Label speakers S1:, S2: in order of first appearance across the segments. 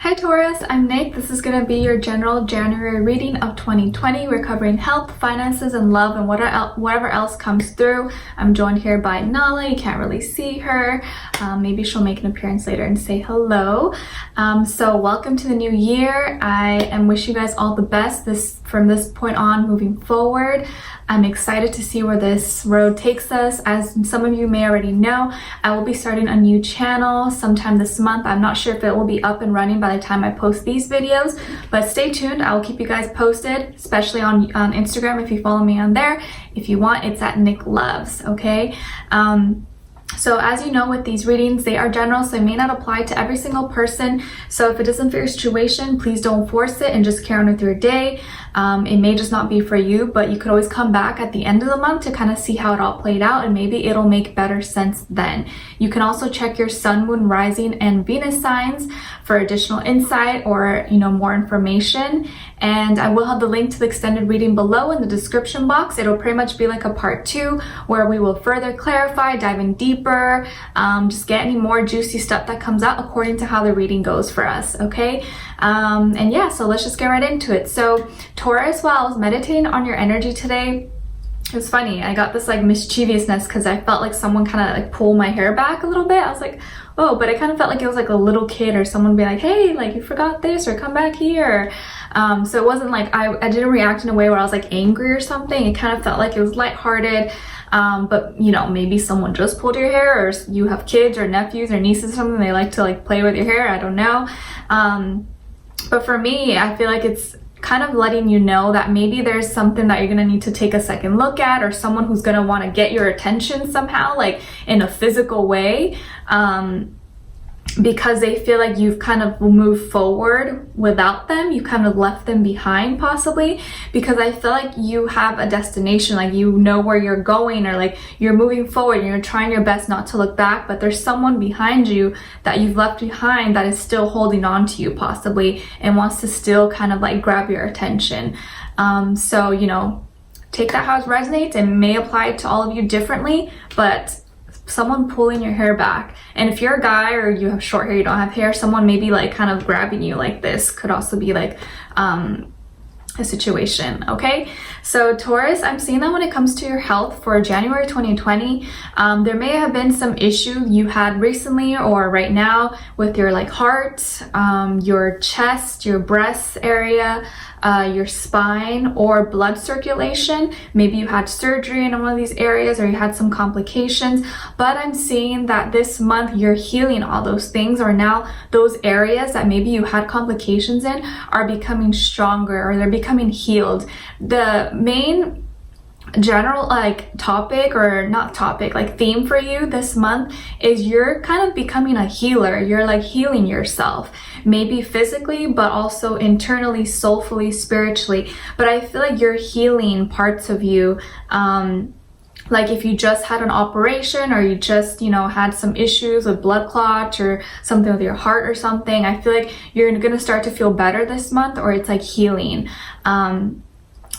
S1: Hi Taurus, I'm Nick. This is going to be your general January reading of 2020. We're covering health, finances, and love, and whatever else comes through. I'm joined here by Nala. You can't really see her. Maybe she'll make an appearance later and say hello. So welcome to the new year. I am wishing you guys all the best from this point on moving forward. I'm excited to see where this road takes us. As some of you may already know, I will be starting a new channel sometime this month. I'm not sure if it will be up and running by the time I post these videos, but stay tuned. I will keep you guys posted, especially on Instagram if you follow me on there. If you want, it's at NicLoves, okay? So as you know, with these readings, they are general, so they may not apply to every single person. So if it doesn't fit your situation, please don't force it and just carry on with your day. It may just not be for you, but you could always come back at the end of the month to kind of see how it all played out, and maybe it'll make better sense then. You can also check your sun, moon, rising, and Venus signs for additional insight or, more information. And I will have the link to the extended reading below in the description box. It'll pretty much be like a part 2 where we will further clarify, dive in deeper, just get any more juicy stuff that comes out according to how the reading goes for us, okay? And yeah, so let's just get right into it. So Taurus, while I was meditating on your energy today, it was funny. I got this like mischievousness because I felt like someone kind of like pulled my hair back a little bit. I was like, oh, but I kind of felt like it was like a little kid or someone be like, hey, like you forgot this or come back here. So it wasn't like I didn't react in a way where I was like angry or something. It kind of felt like it was lighthearted. But maybe someone just pulled your hair, or you have kids or nephews or nieces or something. They like to like play with your hair. I don't know. But for me, I feel like it's kind of letting you know that maybe there's something that you're going to need to take a second look at, or someone who's going to want to get your attention somehow, like in a physical way, because they feel like you've kind of moved forward without them. You kind of left them behind possibly, because I feel like you have a destination, like you know where you're going, or like you're moving forward and you're trying your best not to look back, but there's someone behind you that you've left behind that is still holding on to you possibly and wants to still kind of like grab your attention. So take that how it resonates. It may apply to all of you differently, but someone pulling your hair back. And if you're a guy or you have short hair, you don't have hair, someone maybe like kind of grabbing you like this could also be like a situation, okay? So Taurus, I'm seeing that when it comes to your health for January 2020, there may have been some issue you had recently or right now with your like heart, your chest, your breast area, your spine, or blood circulation. Maybe you had surgery in one of these areas or you had some complications, but I'm seeing that this month you're healing all those things, or now those areas that maybe you had complications in are becoming stronger, or they're becoming healed. The main general like topic, or not topic, like theme for you this month is you're kind of becoming a healer. You're like healing yourself, maybe physically, but also internally, soulfully, spiritually. But I feel like you're healing parts of you, like if you just had an operation, or you just had some issues with blood clots or something with your heart or something. I feel like you're gonna start to feel better this month, or it's like healing.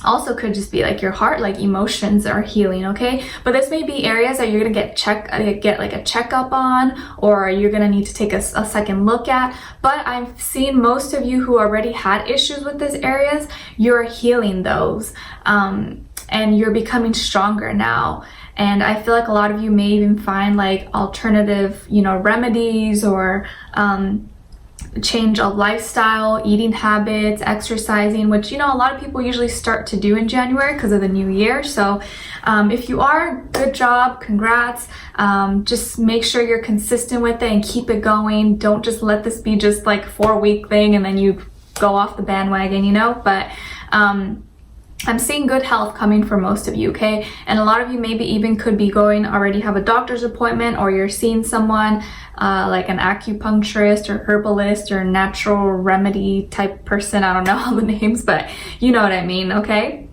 S1: Also could just be like your heart, like emotions are healing, okay? But this may be areas that you're gonna get like a checkup on, or you're gonna need to take a second look at. But I've seen most of you who already had issues with these areas, you're healing those, and you're becoming stronger now. And I feel like a lot of you may even find like alternative, remedies, or change of lifestyle, eating habits, exercising, which a lot of people usually start to do in January because of the new year. So if you are, good job, congrats. Just make sure you're consistent with it and keep it going. Don't just let this be just like 4-week thing and then you go off the bandwagon, but I'm seeing good health coming for most of you, okay? And a lot of you maybe even could be already have a doctor's appointment, or you're seeing someone like an acupuncturist or herbalist or natural remedy type person. I don't know all the names, but you know what I mean, okay?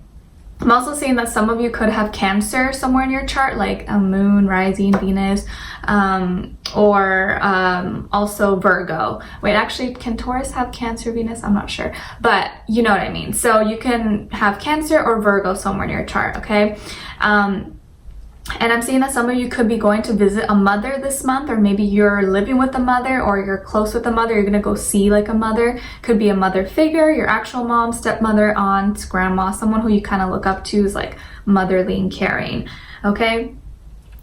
S1: I'm also seeing that some of you could have Cancer somewhere in your chart, like a moon, rising, Venus, or also Virgo. Wait, actually, can Taurus have Cancer, Venus? I'm not sure, but you know what I mean. So you can have Cancer or Virgo somewhere in your chart, okay? And I'm seeing that some of you could be going to visit a mother this month, or maybe you're living with a mother, or you're close with a mother. You're gonna go see like a mother. Could be a mother figure, your actual mom, stepmother, aunt, grandma, someone who you kind of look up to is like motherly and caring, okay?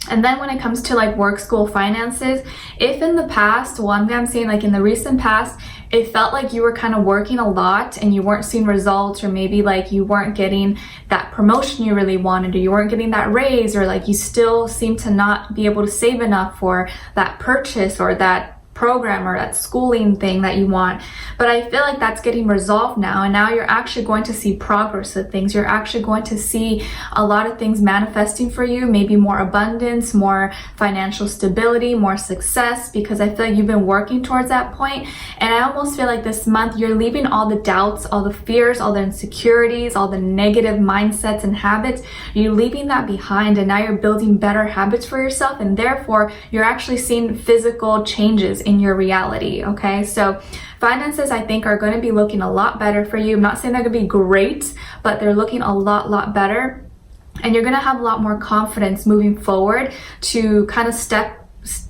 S1: And then when it comes to like work, school, finances, if in the past, one thing I'm seeing like in the recent past, it felt like you were kind of working a lot and you weren't seeing results, or maybe like you weren't getting that promotion you really wanted, or you weren't getting that raise, or like you still seem to not be able to save enough for that purchase or that program or that schooling thing that you want. But I feel like that's getting resolved now, and now you're actually going to see progress with things. You're actually going to see a lot of things manifesting for you, maybe more abundance, more financial stability, more success, because I feel like you've been working towards that point. And I almost feel like this month you're leaving all the doubts, all the fears, all the insecurities, all the negative mindsets and habits. You're leaving that behind, and now you're building better habits for yourself, and therefore you're actually seeing physical changes in your reality, okay? So finances, I think, are going to be looking a lot better for you. I'm not saying they're going to be great, but they're looking a lot better. And you're going to have a lot more confidence moving forward to kind of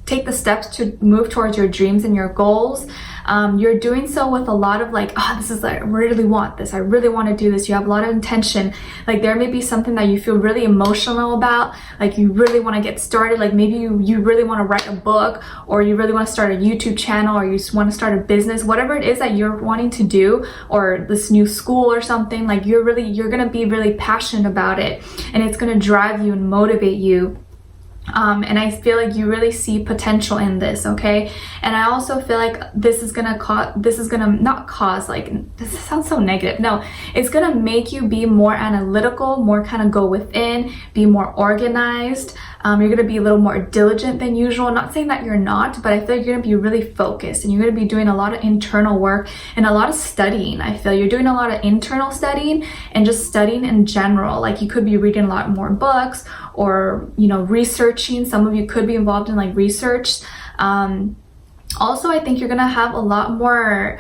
S1: take the steps to move towards your dreams and your goals. You're doing so with a lot of like, oh, this is like, I really want this. I really want to do this. You have a lot of intention. Like there may be something that you feel really emotional about. Like you really want to get started. Like maybe you really want to write a book, or you really want to start a YouTube channel, or you just want to start a business, whatever it is that you're wanting to do, or this new school or something. Like you're going to be really passionate about it, and it's going to drive you and motivate you. And I feel like you really see potential in this, okay? And I also feel like this is gonna not cause, like, this sounds so negative. No, it's gonna make you be more analytical, more kind of go within, be more organized. You're gonna be a little more diligent than usual. I'm not saying that you're not, but I feel like you're gonna be really focused, and you're gonna be doing a lot of internal work and a lot of studying. I feel you're doing a lot of internal studying and just studying in general. Like you could be reading a lot more books, or, you know, researching. Some of you could be involved in like research. Also, I think you're gonna have a lot more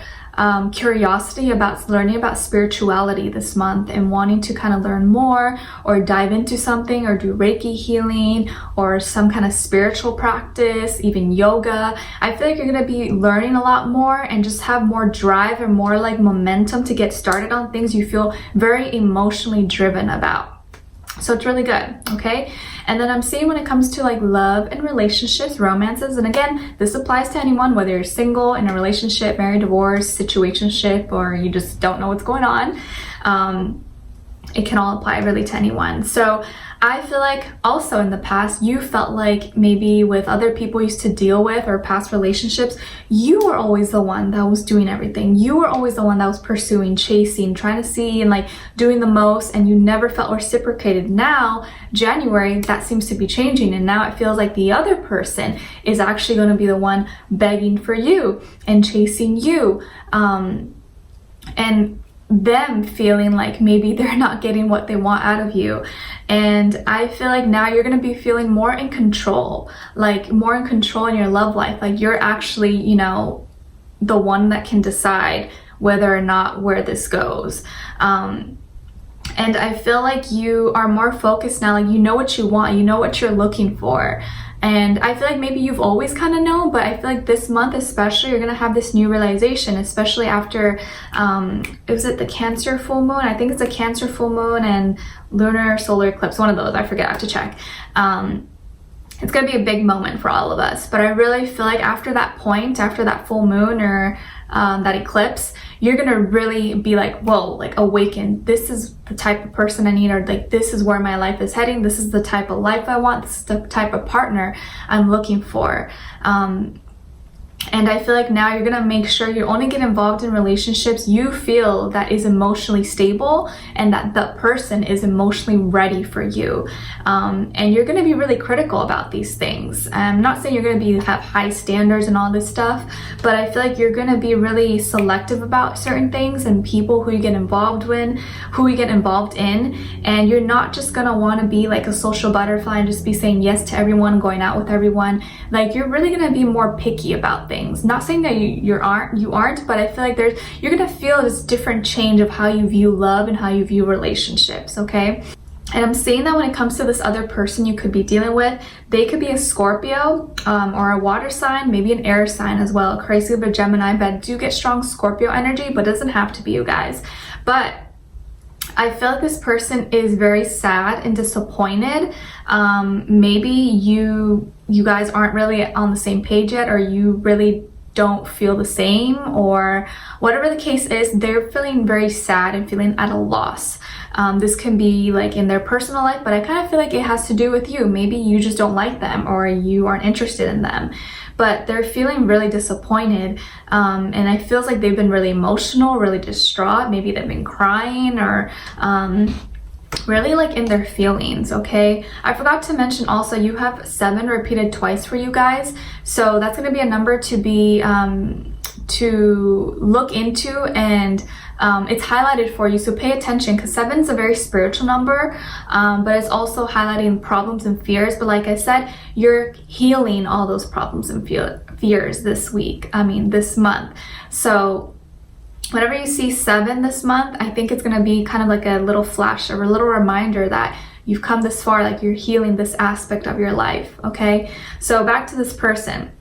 S1: curiosity about learning about spirituality this month, and wanting to kind of learn more, or dive into something, or do Reiki healing, or some kind of spiritual practice, even yoga. I feel like you're gonna be learning a lot more, and just have more drive and more like momentum to get started on things you feel very emotionally driven about. So it's really good, okay? And then I'm seeing when it comes to like love and relationships, romances, and again, this applies to anyone, whether you're single, in a relationship, married, divorced, situationship, or you just don't know what's going on. It can all apply really to anyone. So I feel like also in the past, you felt like maybe with other people you used to deal with, or past relationships, you were always the one that was doing everything. You were always the one that was pursuing, chasing, trying to see, and like doing the most, and you never felt reciprocated. Now, January, that seems to be changing, and now it feels like the other person is actually going to be the one begging for you and chasing you. And them feeling like maybe they're not getting what they want out of you. And I feel like now you're going to be feeling more in control, like more in control in your love life. Like you're actually, you know, the one that can decide whether or not where this goes. And I feel like you are more focused now. Like you know what you want, you know what you're looking for. And I feel like maybe you've always kind of known, but I feel like this month especially, you're going to have this new realization, especially after, was it the Cancer full moon? I think it's a Cancer full moon and lunar solar eclipse, one of those, I forget, I have to check. It's going to be a big moment for all of us, but I really feel like after that point, after that full moon or that eclipse, you're gonna really be like, whoa, like awaken. This is the type of person I need, or like this is where my life is heading. This is the type of life I want. This is the type of partner I'm looking for. And I feel like now you're gonna make sure you only get involved in relationships you feel that is emotionally stable, and that the person is emotionally ready for you. And you're gonna be really critical about these things. I'm not saying you're gonna have high standards and all this stuff, but I feel like you're gonna be really selective about certain things and people who you get involved in, and you're not just gonna wanna be like a social butterfly and just be saying yes to everyone, going out with everyone. Like you're really gonna be more picky about things. Not saying that you aren't, but I feel like you're gonna feel this different change of how you view love and how you view relationships, okay? And I'm seeing that when it comes to this other person you could be dealing with, they could be a Scorpio or a water sign, maybe an air sign as well. Crazy of a Gemini, but I do get strong Scorpio energy, but it doesn't have to be, you guys. But I feel like this person is very sad and disappointed. Maybe you guys aren't really on the same page yet, or you really don't feel the same, or whatever the case is, they're feeling very sad and feeling at a loss. This can be like in their personal life, but I kind of feel like it has to do with you. Maybe you just don't like them, or you aren't interested in them, but they're feeling really disappointed. And I feel like they've been really emotional, really distraught. Maybe they've been crying, or really like in their feelings. Okay, I forgot to mention also, you have 7 repeated twice for you guys, so that's going to be a number to be to look into, and it's highlighted for you, so pay attention, because 7 is a very spiritual number, but it's also highlighting problems and fears. But like I said, you're healing all those problems and fears this month. So whenever you see 7 this month, I think it's going to be kind of like a little flash or a little reminder that you've come this far, like you're healing this aspect of your life. Okay, so back to this person.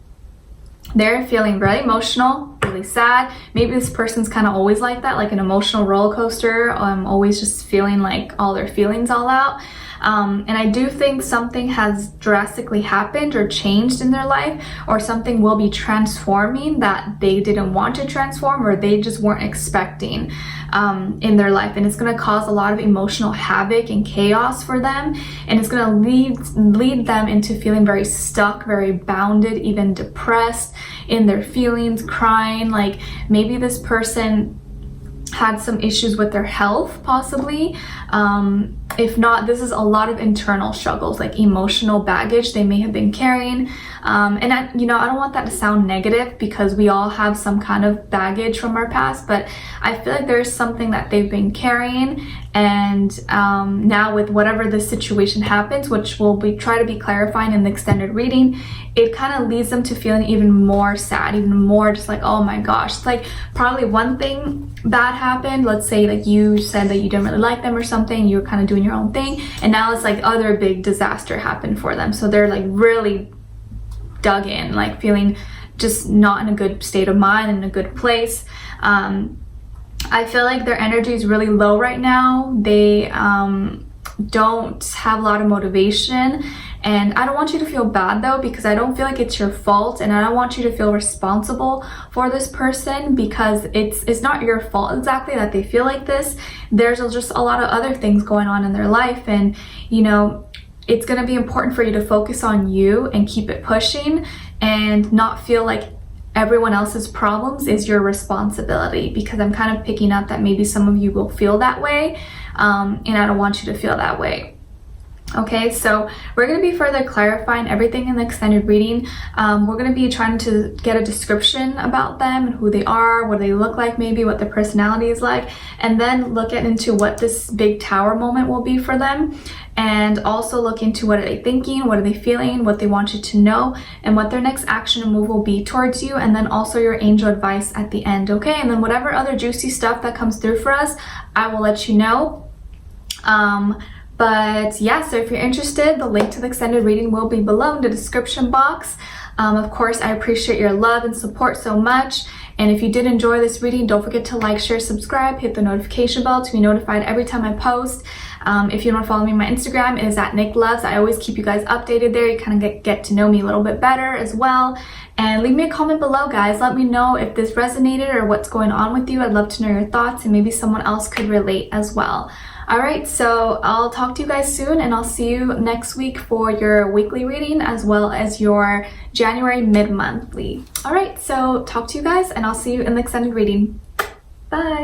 S1: They're feeling very emotional, really sad. Maybe this person's kind of always like that, like an emotional roller coaster, always just feeling like all their feelings all out. And I do think something has drastically happened or changed in their life, or something will be transforming that they didn't want to transform, or they just weren't expecting in their life. And it's going to cause a lot of emotional havoc and chaos for them. And it's going to lead them into feeling very stuck, very bounded, even depressed in their feelings, crying. Like maybe this person had some issues with their health, possibly. If not, this is a lot of internal struggles, like emotional baggage they may have been carrying. And I don't want that to sound negative, because we all have some kind of baggage from our past, but I feel like there's something that they've been carrying. And now with whatever this situation happens, which we'll try to be clarifying in the extended reading, it kind of leads them to feeling even more sad, even more just like, oh my gosh, it's like probably one thing bad happened. Let's say like you said that you didn't really like them or something, you were kind of doing your own thing, and now it's like other big disaster happened for them. So they're like really dug in, like feeling just not in a good state of mind, in a good place. I feel like their energy is really low right now. They don't have a lot of motivation, and I don't want you to feel bad though, because I don't feel like it's your fault, and I don't want you to feel responsible for this person, because it's not your fault exactly that they feel like this. There's just a lot of other things going on in their life, and it's going to be important for you to focus on you and keep it pushing, and not feel like everyone else's problems is your responsibility, because I'm kind of picking up that maybe some of you will feel that way, and I don't want you to feel that way. Okay, so we're going to be further clarifying everything in the extended reading. We're going to be trying to get a description about them and who they are, what they look like, maybe what their personality is like, and then look into what this big tower moment will be for them, and also look into what are they thinking, what are they feeling, what they want you to know, and what their next action and move will be towards you, and then also your angel advice at the end. Okay, and then whatever other juicy stuff that comes through for us, I will let you know. But yeah, so if you're interested, the link to the extended reading will be below in the description box. Of course, I appreciate your love and support so much. And if you did enjoy this reading, don't forget to like, share, subscribe, hit the notification bell to be notified every time I post. If you want to follow me on my Instagram, it is at NicLoves. I always keep you guys updated there. You kind of get to know me a little bit better as well. And leave me a comment below, guys. Let me know if this resonated or what's going on with you. I'd love to know your thoughts, and maybe someone else could relate as well. Alright, so I'll talk to you guys soon, and I'll see you next week for your weekly reading as well as your January mid-monthly. Alright, so talk to you guys, and I'll see you in the extended reading. Bye!